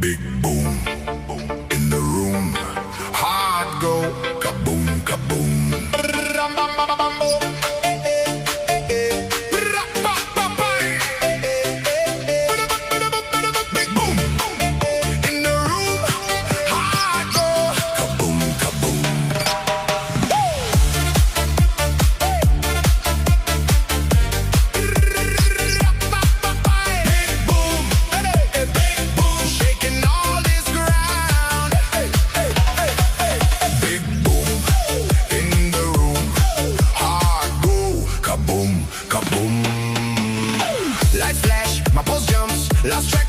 Big boom in the room. Heart go kaboom, kaboom. Big boom in the room. Heart go kaboom, kaboom. Big boom, shaking all this ground. Big boom in the room. Heart go kaboom, kaboom. Lights flash, my pulse jumps. Lost track